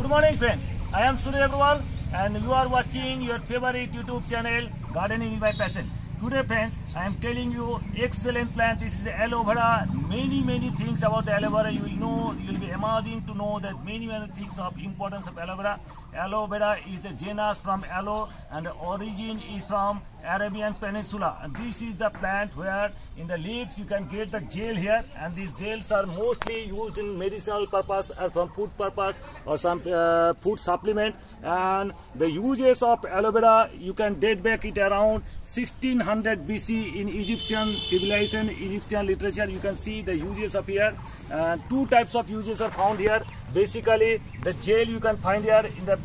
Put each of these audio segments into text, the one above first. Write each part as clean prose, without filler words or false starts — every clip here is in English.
Good morning friends, I am Surya Agrawal and you are watching your favorite YouTube channel Gardening by Passion. Today friends, I am telling you excellent plant. This is aloe vera. Many things about the aloe vera you will know. You will be amazing to know that many things of importance of aloe vera. Aloe vera is a genus from aloe and the origin is from Arabian Peninsula. And this is the plant where in the leaves you can get the gel here, and these gels are mostly used in medicinal purpose or from food purpose or some food supplement. And the uses of aloe vera you can date back it around 1600 BC in Egyptian civilization, Egyptian literature. You can see the uses of here. Two types of uses are found here. Basically the gel you can find here in the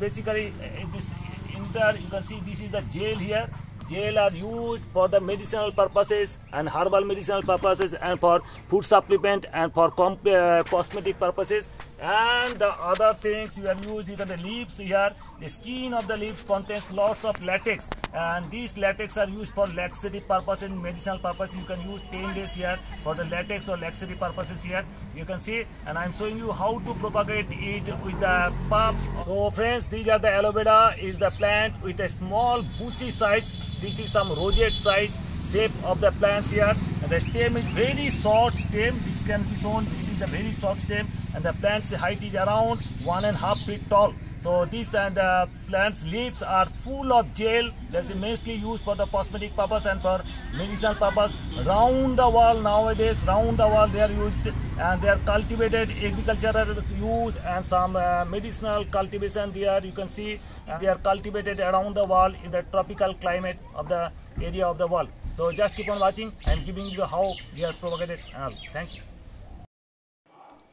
you can see this is the gel here. Gel are used for the medicinal purposes and herbal medicinal purposes and for food supplement and for cosmetic purposes. And the other things you have used, you can the leaves here. The skin of the leaves contains lots of latex, and these latex are used for laxative purposes and medicinal purposes. You can use 10 days here for the latex or laxative purposes here. You can see, and I am showing you how to propagate it with the pups. So friends, these are the aloe vera is the plant with a small bushy sides. This is some rosette size shape of the plants here. And the stem is very short stem. This can be shown. This is a very short stem, and the plant's height is around 1.5 feet tall. So this and the plant's leaves are full of gel. That's mostly used for the cosmetic purpose and for medicinal purpose. Round the wall nowadays, round the wall they are used, and they are cultivated agricultural use and some medicinal cultivation there. You can see they are cultivated around the wall in the tropical climate of the area of the world. So just keep on watching. I am giving you how they are propagated. Thank you.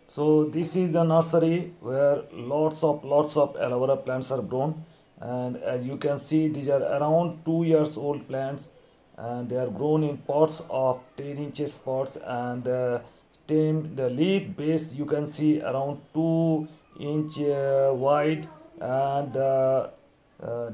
So this is the nursery where lots of aloe vera plants are grown, and as you can see these are around 2 years old plants, and they are grown in pots of 10 inches pots, and the stem, the leaf base you can see around 2 inch wide, and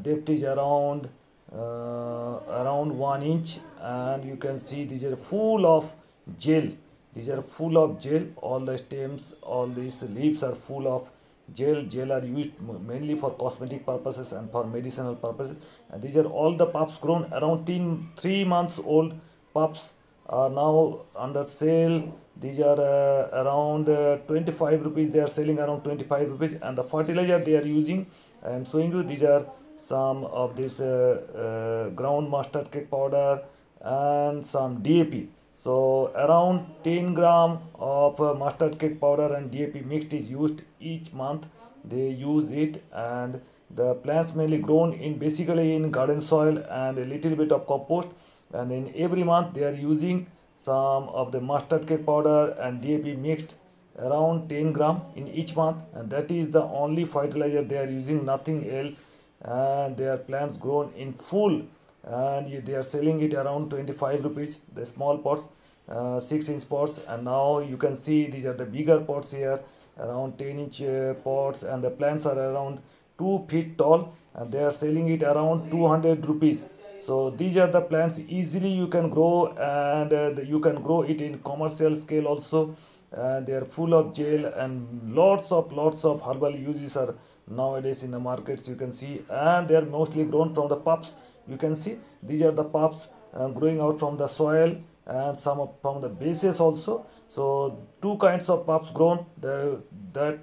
depth is around 1 inch, and you can see these are full of gel. These are full of gel. All the stems, all these leaves are full of gel. Gel are used mainly for cosmetic purposes and for medicinal purposes. And these are all the pups grown around 3 months old pups are now under sale. These are around 25 rupees. They are selling around 25 rupees. And the fertilizer they are using, I am showing you, these are some of this ground mustard cake powder and some DAP. So around 10 gram of mustard cake powder and DAP mixed is used each month. They use it, and the plants mainly grown in basically in garden soil and a little bit of compost. And in every month they are using some of the mustard cake powder and DAP mixed around 10 gram in each month, and that is the only fertilizer they are using, nothing else. And their plants grown in full, and they are selling it around 25 rupees, the small pots, 6-inch pots. And now you can see these are the bigger pots here, around 10-inch pots, and the plants are around 2 feet tall, and they are selling it around 200 rupees. So these are the plants easily you can grow, and you can grow it in commercial scale also. They are full of gel, and lots of herbal uses are nowadays in the markets, you can see. And they are mostly grown from the pups. You can see these are the pups growing out from the soil, and some from the bases also. So two kinds of pups grown, that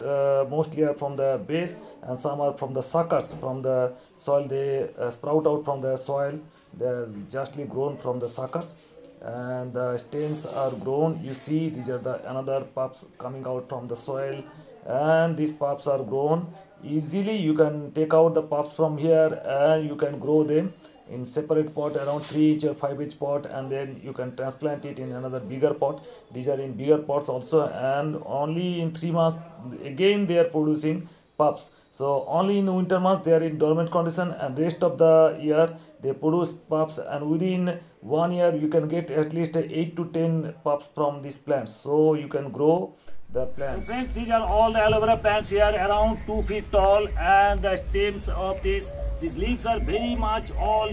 mostly are from the base, and some are from the suckers from the soil. They sprout out from the soil. They are justly grown from the suckers, and the stems are grown. You see these are the another pups coming out from the soil, and these pups are grown easily. You can take out the pups from here, and you can grow them in separate pot around 3-inch or 5-inch pot, and then you can transplant it in another bigger pot. These are in bigger pots also, and only in 3 months again they are producing pups. So only in the winter months they are in dormant condition, and rest of the year they produce pups, and within 1 year you can get at least 8 to 10 pups from these plants. So you can grow the plants. So friends, these are all the aloe vera plants here around 2 feet tall, and the stems of these leaves are very much all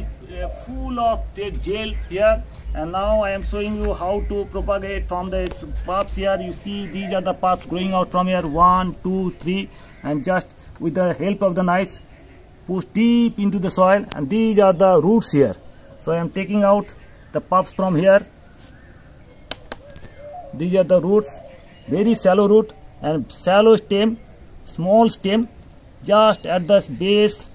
full of the gel here. And now I am showing you how to propagate from the pups here. You see these are the pups growing out from here, 1, 2, 3, and just with the help of the knife, push deep into the soil, and these are the roots here. So I am taking out the pups from here. These are the roots, very shallow root and shallow stem, small stem, just at the base.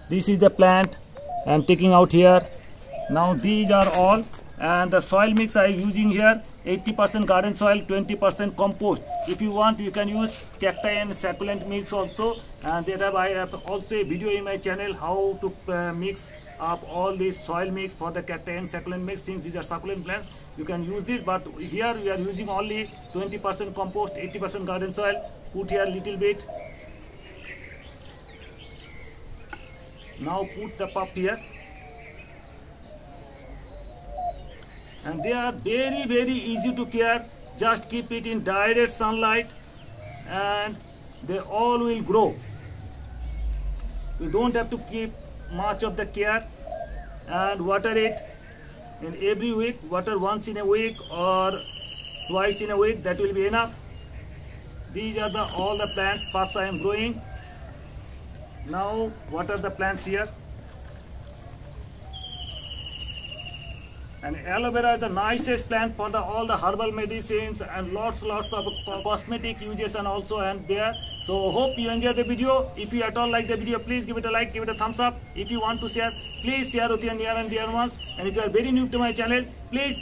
This is the plant I am taking out here. Now these are all, and the soil mix I am using here, 80% garden soil, 20% compost. If you want, you can use cacti and succulent mix also, and there I have also a video in my channel how to mix up all this soil mix for the cacti and succulent mix. Since these are succulent plants, you can use this, but here we are using only 20% compost, 80% garden soil. Put here little bit. Now put the pup here, and they are very easy to care. Just keep it in direct sunlight and they all will grow. You don't have to keep much of the care, and water it in every week. Water once in a week or twice in a week, that will be enough. These are all the plants pups I am growing. Now water the plants here. And aloe vera is the nicest plant for all the herbal medicines and lots of cosmetic uses and also and there. So hope you enjoy the video. If you at all like the video, please give it a like, give it a thumbs up. If you want to share, please share with your near and dear ones. And if you are very new to my channel, please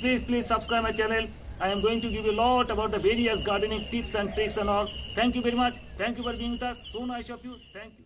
subscribe my channel. I am going to give you a lot about the various gardening tips and tricks and all. Thank you very much. Thank you for being with us. So nice of you. Thank you.